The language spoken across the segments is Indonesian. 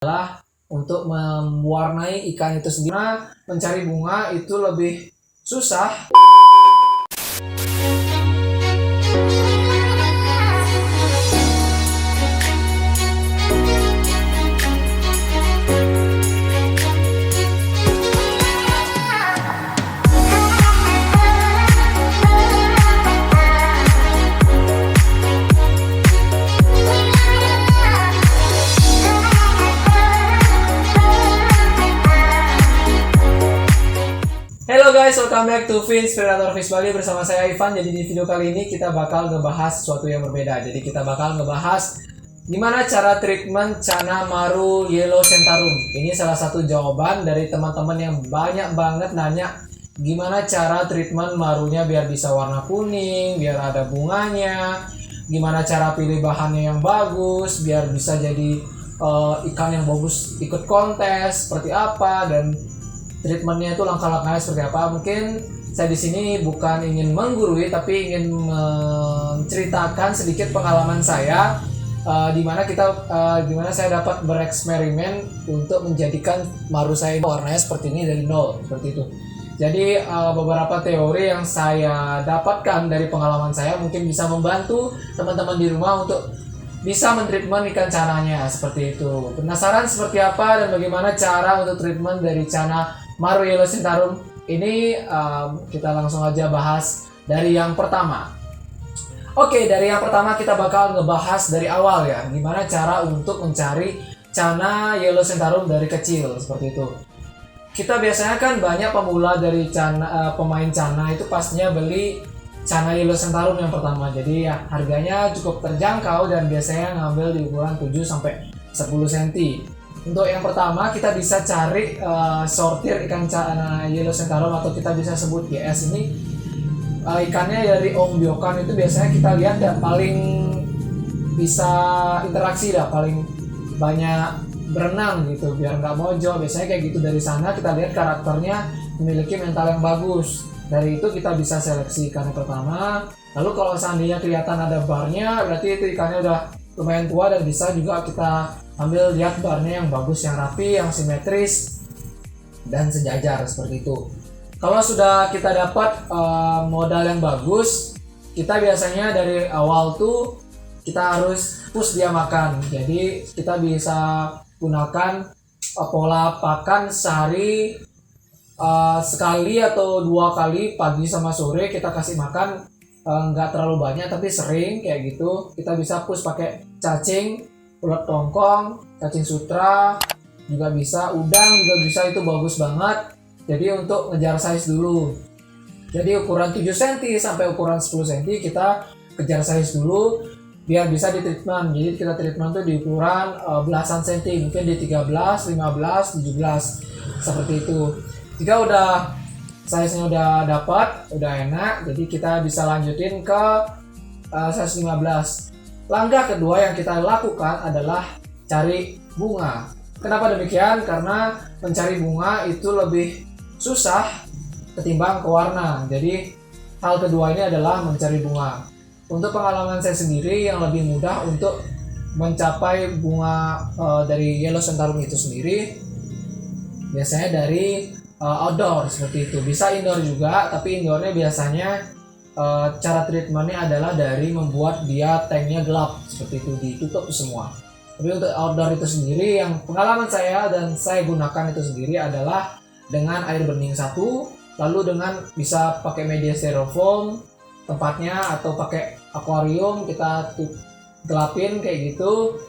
adalah untuk mewarnai ikan itu sendiri. Karena mencari bunga itu lebih susah. Hello guys, welcome back to Fins Predator Fish Bali bersama saya Ivan. Jadi di video kali ini kita bakal ngebahas sesuatu yang berbeda. Jadi kita bakal ngebahas gimana cara treatment Channa Marru Yellow Centarum. Ini salah satu jawaban dari teman-teman yang banyak banget nanya gimana cara treatment marunya biar bisa warna kuning, biar ada bunganya, gimana cara pilih bahannya yang bagus biar bisa jadi ikan yang bagus ikut kontes seperti apa, dan treatmentnya itu langkah-langkahnya seperti apa. Mungkin saya di sini bukan ingin menggurui tapi ingin menceritakan sedikit pengalaman saya di mana saya dapat bereksperimen untuk menjadikan maru saya warnanya seperti ini dari nol, seperti itu. Jadi beberapa teori yang saya dapatkan dari pengalaman saya mungkin bisa membantu teman-teman di rumah untuk bisa mentreatment ikan Channa-nya seperti itu. Penasaran seperti apa dan bagaimana cara untuk treatment dari Channa Marru Yellow Centarum ini? Kita langsung aja bahas dari yang pertama. Oke, dari yang pertama kita bakal ngebahas dari awal ya, gimana cara untuk mencari Channa Yellow Centarum dari kecil seperti itu. Kita biasanya kan banyak pemula dari pemain Channa itu pastinya beli Channa Yellow Centarum yang pertama. Jadi ya harganya cukup terjangkau dan biasanya ngambil di ukuran 7 sampai 10 cm. Untuk yang pertama kita bisa cari sortir ikan Channa Yellow Centarum atau kita bisa sebut YS ini. Ikannya dari Ombyokan itu biasanya kita lihat ya paling bisa interaksi dah, paling banyak berenang gitu biar nggak mojok. Biasanya kayak gitu, dari sana kita lihat karakternya memiliki mental yang bagus. Dari itu kita bisa seleksi ikan yang pertama. Lalu kalau seandainya kelihatan ada barnya, berarti itu ikannya udah lumayan tua dan bisa juga kita ambil lihat barnya yang bagus, yang rapi, yang simetris dan sejajar seperti itu. Kalau sudah kita dapat modal yang bagus, kita biasanya dari awal tuh kita harus push dia makan. Jadi kita bisa gunakan pola pakan sehari sekali atau 2 kali, pagi sama sore kita kasih makan, nggak terlalu banyak tapi sering kayak gitu. Kita bisa push pakai cacing, ulat tongkong, cacing sutra juga bisa, udang juga bisa, itu bagus banget. Jadi untuk ngejar size dulu, jadi ukuran 7 cm sampai ukuran 10 cm kita kejar size dulu biar bisa di treatment. Jadi kita treatment tuh di ukuran belasan cm, mungkin di 13, 15, 17 seperti itu. Jika udah size-nya udah dapat, udah enak, jadi kita bisa lanjutin ke size 15. Langkah kedua yang kita lakukan adalah cari bunga. Kenapa demikian? Karena mencari bunga itu lebih susah ketimbang ke warna. Jadi hal kedua ini adalah mencari bunga. Untuk pengalaman saya sendiri yang lebih mudah untuk mencapai bunga dari Yellow Centarum itu sendiri biasanya dari outdoor seperti itu. Bisa indoor juga, tapi indoornya biasanya cara treatmentnya adalah dari membuat dia tanknya gelap seperti itu, ditutup semua. Tapi untuk outdoor itu sendiri yang pengalaman saya dan saya gunakan itu sendiri adalah dengan air bening satu, lalu dengan bisa pakai media styrofoam tempatnya atau pakai akuarium kita gelapin kayak gitu.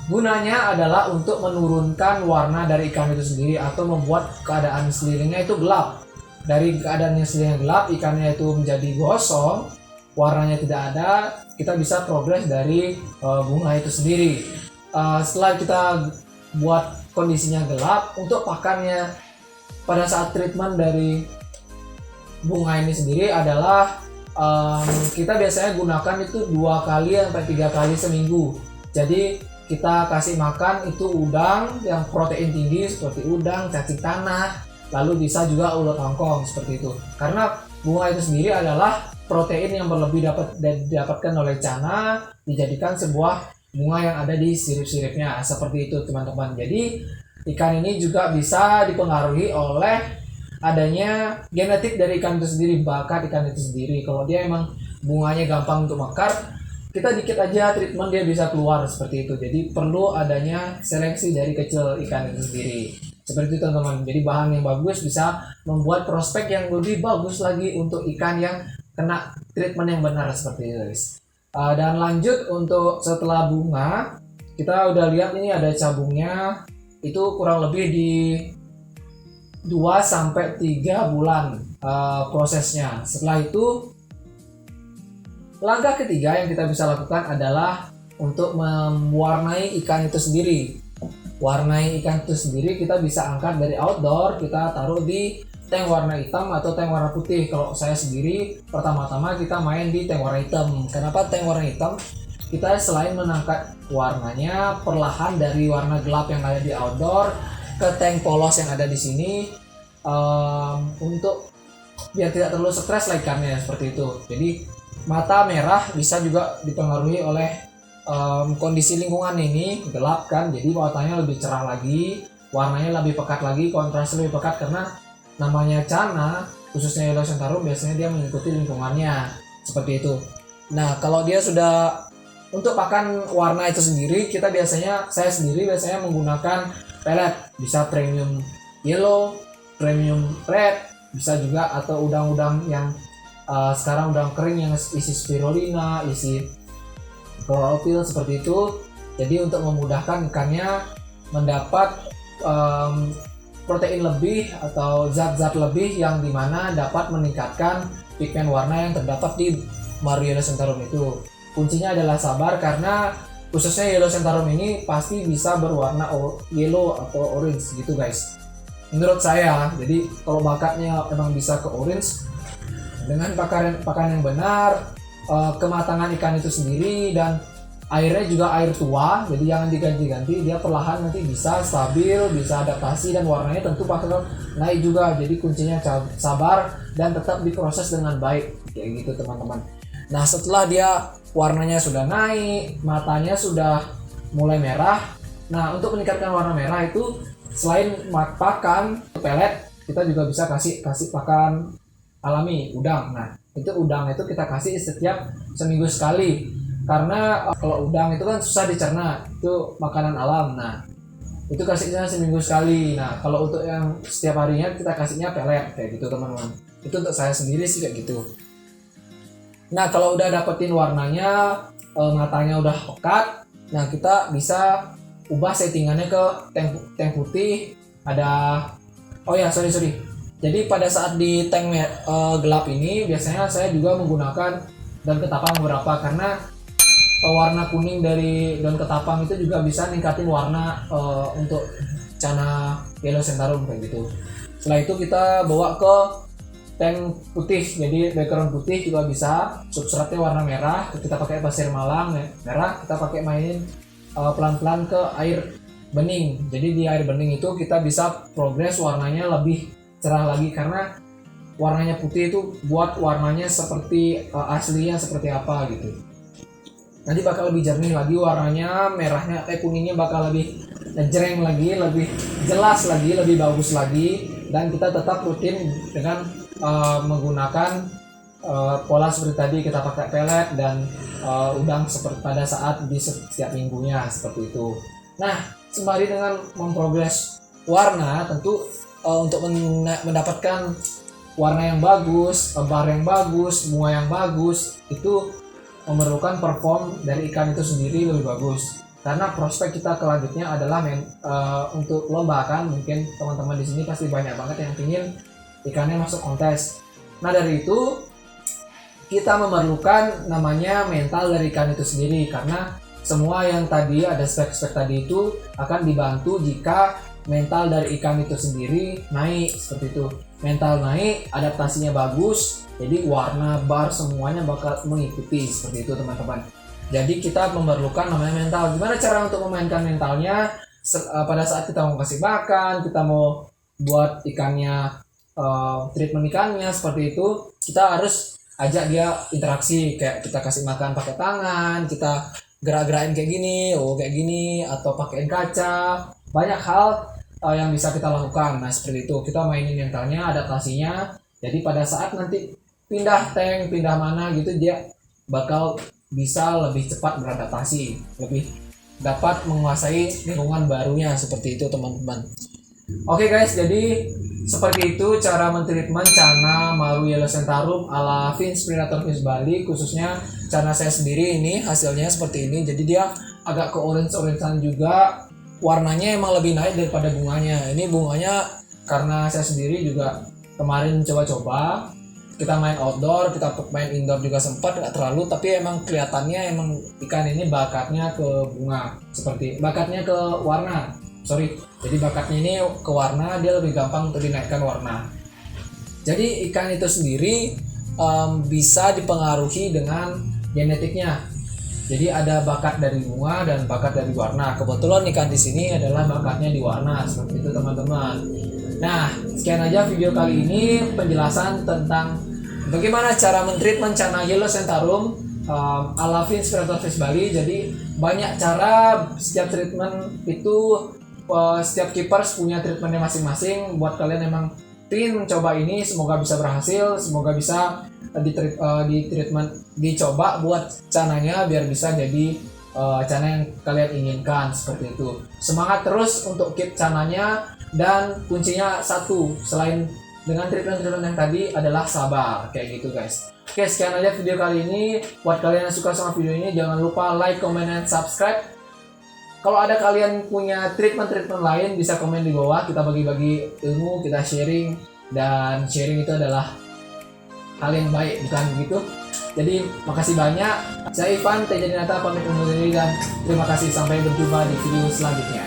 Gunanya adalah untuk menurunkan warna dari ikan itu sendiri atau membuat keadaan sekelilingnya itu gelap. Dari keadaannya sekelilingnya gelap, ikannya itu menjadi gosong, warnanya tidak ada, kita bisa progres dari bunga itu sendiri. Setelah kita buat kondisinya gelap, untuk pakannya pada saat treatment dari bunga ini sendiri adalah kita biasanya gunakan itu 2 kali sampai 3 kali seminggu. Jadi kita kasih makan itu udang yang protein tinggi seperti udang, cacing tanah, lalu bisa juga ulat tongkong seperti itu. Karena bunga itu sendiri adalah protein yang berlebih didapatkan oleh Channa, dijadikan sebuah bunga yang ada di sirip-siripnya, seperti itu teman-teman. Jadi ikan ini juga bisa dipengaruhi oleh adanya genetik dari ikan itu sendiri, bakat ikan itu sendiri. Kalau dia emang bunganya gampang untuk mekar, kita dikit aja treatment dia bisa keluar seperti itu. Jadi perlu adanya seleksi dari kecil ikan itu sendiri. Seperti itu teman-teman. Jadi bahan yang bagus bisa membuat prospek yang lebih bagus lagi untuk ikan yang kena treatment yang benar seperti itu guys. Dan lanjut untuk setelah bunga, kita udah lihat ini ada cabungnya, itu kurang lebih di 2-3 bulan prosesnya. Setelah itu langkah ketiga yang kita bisa lakukan adalah untuk mewarnai ikan itu sendiri. Warnai ikan itu sendiri kita bisa angkat dari outdoor, kita taruh di tank warna hitam atau tank warna putih. Kalau saya sendiri pertama-tama kita main di tank warna hitam. Kenapa tank warna hitam? Kita selain menangkap warnanya perlahan dari warna gelap yang ada di outdoor ke tank polos yang ada di sini, untuk biar tidak terlalu stres lah ikannya seperti itu. Jadi mata merah bisa juga dipengaruhi oleh kondisi lingkungan ini gelap kan, jadi matanya lebih cerah lagi, warnanya lebih pekat lagi, kontrasnya lebih pekat karena namanya cana, khususnya Yellow Centarum biasanya dia mengikuti lingkungannya seperti itu. Nah kalau dia sudah untuk pakan warna itu sendiri, saya sendiri biasanya menggunakan pelet, bisa premium yellow, premium red, bisa juga atau udang-udang yang sekarang udang kering yang isi spirulina, isi klorofil seperti itu. Jadi untuk memudahkan ikannya mendapat protein lebih atau zat-zat lebih yang dimana dapat meningkatkan pigmen warna yang terdapat di Maru Yellow Centarum itu. Kuncinya adalah sabar, karena khususnya Yellow Centarum ini pasti bisa berwarna yellow atau orange gitu guys, menurut saya. Jadi kalau bakatnya emang bisa ke orange dengan pakan yang benar, kematangan ikan itu sendiri, dan airnya juga air tua, jadi jangan diganti-ganti, dia perlahan nanti bisa stabil, bisa adaptasi, dan warnanya tentu bakal naik juga. Jadi kuncinya sabar dan tetap diproses dengan baik kayak gitu teman-teman. Nah setelah dia warnanya sudah naik, matanya sudah mulai merah, nah untuk meningkatkan warna merah itu selain pakan pelet, kita juga bisa kasih pakan alami udang. Nah itu udang itu kita kasih setiap seminggu sekali, karena kalau udang itu kan susah dicerna, itu makanan alam. Nah itu kasihnya seminggu sekali. Nah kalau untuk yang setiap harinya kita kasihnya pelet kayak gitu teman-teman. Itu untuk saya sendiri sih kayak gitu. Nah kalau udah dapetin warnanya, matanya udah pekat, nah kita bisa ubah settingannya ke tank putih. Ada sorry. Jadi pada saat di tank gelap ini biasanya saya juga menggunakan daun ketapang beberapa, karena warna kuning dari daun ketapang itu juga bisa ningkatin warna untuk cana Yellow Centarum kayak gitu. Setelah itu kita bawa ke tank putih, jadi background putih juga bisa, substratnya warna merah, kita pakai pasir malang merah, kita pakai mainin pelan-pelan ke air bening. Jadi di air bening itu kita bisa progres warnanya lebih cerah lagi, karena warnanya putih itu buat warnanya seperti aslinya seperti apa gitu. Nanti bakal lebih jernih lagi warnanya, merahnya kuningnya bakal lebih ngejreng lagi, lebih jelas lagi, lebih bagus lagi. Dan kita tetap rutin dengan menggunakan pola seperti tadi, kita pakai pelet dan udang seperti pada saat di setiap minggunya seperti itu. Nah sembari dengan memprogres warna, tentu untuk mendapatkan warna yang bagus, bar yang bagus, bunga yang bagus, itu memerlukan perform dari ikan itu sendiri lebih bagus. Karena prospek kita selanjutnya adalah untuk lomba kan, mungkin teman-teman di sini pasti banyak banget yang ingin ikannya masuk kontes. Nah dari itu kita memerlukan namanya mental dari ikan itu sendiri, karena semua yang tadi ada spek-spek tadi itu akan dibantu jika mental dari ikan itu sendiri naik seperti itu. Mental naik, adaptasinya bagus, jadi warna, bar semuanya bakal mengikuti seperti itu teman-teman. Jadi kita memerlukan namanya mental. Gimana cara untuk memainkan mentalnya? Pada saat kita mau kasih makan, kita mau buat ikannya, treatment ikannya seperti itu, kita harus ajak dia interaksi, kayak kita kasih makan pakai tangan, kita gerak-gerakin kayak gini, kayak gini, atau pakein kaca, banyak hal yang bisa kita lakukan. Nah seperti itu, kita mainin mentalnya, adaptasinya. Jadi pada saat nanti pindah tank, pindah mana gitu, dia bakal bisa lebih cepat beradaptasi, lebih dapat menguasai lingkungan barunya, seperti itu teman-teman. Oke guys, jadi seperti itu cara mentreatment Channa Maru Yellow Centaurum ala Finns Predator Finns Bali. Khususnya Channa saya sendiri ini hasilnya seperti ini. Jadi dia agak ke orange-orangean juga. Warnanya emang lebih naik daripada bunganya. Ini bunganya karena saya sendiri juga kemarin coba-coba. Kita main outdoor, kita main indoor juga sempat, nggak terlalu, tapi emang kelihatannya emang ikan ini bakatnya ke bunga, seperti bakatnya ke warna. Jadi bakatnya ini ke warna, dia lebih gampang untuk dinaikkan warna. Jadi ikan itu sendiri bisa dipengaruhi dengan genetiknya. Jadi ada bakat dari bunga dan bakat dari warna. Kebetulan ikan di sini adalah bakatnya di warna, seperti itu teman-teman. Nah, sekian aja video kali ini penjelasan tentang bagaimana cara mentreatment Channa Yellow Centaurum ala Finns Predator Finns Bali. Jadi banyak cara, setiap treatment itu setiap keepers punya treatmentnya masing-masing. Buat kalian emang ingin mencoba ini, semoga bisa berhasil, semoga bisa di treatment dicoba buat Channa-nya biar bisa jadi Channa yang kalian inginkan, seperti itu. Semangat terus untuk keep Channa-nya. Dan kuncinya satu, selain dengan treatment yang tadi, adalah sabar, kayak gitu guys. Oke, sekian aja video kali ini. Buat kalian yang suka sama video ini, jangan lupa like, comment, and subscribe. Kalau ada kalian punya treatment lain, bisa komen di bawah. Kita bagi-bagi ilmu, kita sharing. Dan sharing itu adalah hal yang baik, bukan begitu? Jadi makasih banyak. Saya Ivan Tejadinata pamit undur diri, dan terima kasih, sampai berjumpa di video selanjutnya.